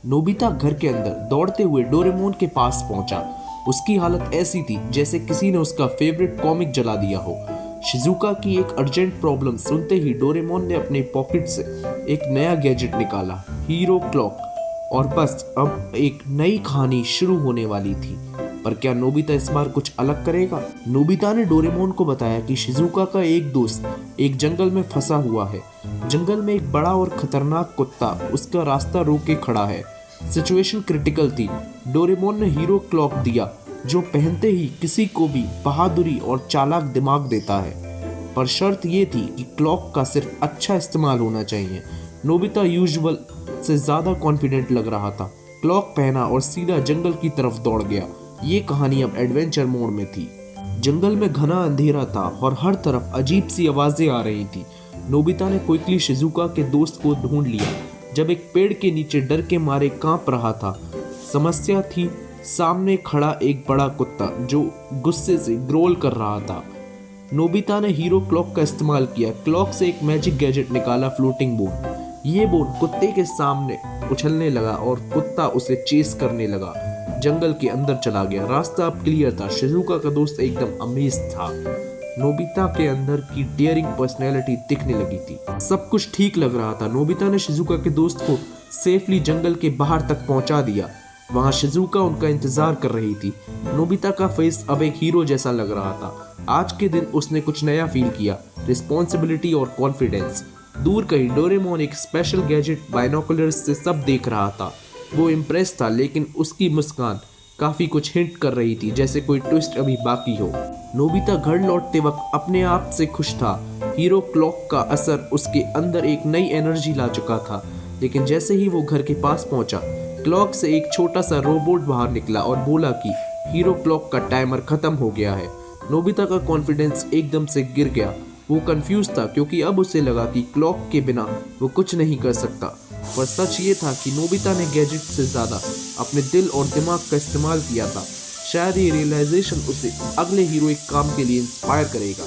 Nobita घर के अंदर दौड़ते हुए डोरेमोन के पास पहुंचा। उसकी हालत ऐसी थी जैसे किसी ने उसका फेवरेट कॉमिक जला दिया हो। शिजुका की एक अर्जेंट प्रॉब्लम सुनते ही डोरेमोन ने अपने पॉकेट से एक नया गैजेट निकाला, हीरो क्लॉक। और बस अब एक नई कहानी शुरू होने वाली थी। पर क्या नोबिता इस बार कुछ अलग करेगा? नोबिता ने डोरेमोन को बताया कि शिजुका का एक दोस्त एक जंगल में फंसा हुआ है। जंगल में एक बड़ा और खतरनाक कुत्ता उसका रास्ता रोक के खड़ा है। सिचुएशन क्रिटिकल थी। डोरेमोन ने हीरो क्लॉक दिया, जो पहनते ही किसी को भी बहादुरी और चालाक दिमाग देता है। पर शर्त ये थी कि क्लॉक का सिर्फ अच्छा इस्तेमाल होना चाहिए। नोबिता यूजुअल से ज्यादा कॉन्फिडेंट लग रहा था। क्लॉक पहना और सीधा जंगल की तरफ दौड़ गया। ये कहानी अब एडवेंचर मोड में थी। जंगल में घना अंधेरा था और हर तरफ अजीब सी आवाजें आ रही थी। नोबिता ने क्विकली शिजुका के दोस्त को ढूंढ लिया, जब एक पेड़ के नीचे डर के मारे कांप रहा था। समस्या थी सामने खड़ा एक बड़ा कुत्ता जो गुस्से से ग्रोल कर रहा था। नोबिता ने हीरो क्लॉक का इस्तेमाल किया। क्लॉक से एक मैजिक गैजेट निकाला, फ्लोटिंग बोर्ड। ये बोर्ड कुत्ते के सामने उछलने लगा और कुत्ता उसे चेस करने लगा। जंगल के अंदर चला गया। रास्ता अब क्लियर था। शिजुका का दोस्त एकदम अमेज था। नोबिता के अंदर की डेयरिंग पर्सनैलिटी दिखने लगी थी। सब कुछ ठीक लग रहा था। नोबिता ने शिजुका के दोस्त को सेफली जंगल के बाहर तक पहुंचा दिया। वहां शिजुका उनका इंतजार कर रही थी। नोबिता का फेस अब एक हीरो जैसा लग रहा था। आज के दिन उसने कुछ नया फील किया, रिस्पॉन्सिबिलिटी और कॉन्फिडेंस। दूर कहीं डोरेमोन एक स्पेशल गैजेट बाइनोकुलर्स से सब देख रहा था। वो इम्प्रेस था, लेकिन उसकी मुस्कान काफी कुछ हिंट कर रही थी, जैसे कोई ट्विस्ट अभी बाकी हो। नोबिता घर लौटते वक्त अपने आप से खुश था। हीरो क्लॉक का असर उसके अंदर एक नई एनर्जी ला चुका था। लेकिन जैसे ही वो घर के पास पहुंचा, क्लॉक से एक छोटा सा रोबोट बाहर निकला और बोला कि हीरो क्लॉक का टाइमर खत्म हो गया है। नोबिता का कॉन्फिडेंस एकदम से गिर गया। वो कंफ्यूज था क्योंकि अब उसे लगा कि क्लॉक के बिना वो कुछ नहीं कर सकता। पर सच ये था कि नोबिता ने गैजेट से ज्यादा अपने दिल और दिमाग का इस्तेमाल किया था। शायद ये रियलाइजेशन उसे अगले हीरोइक काम के लिए इंस्पायर करेगा।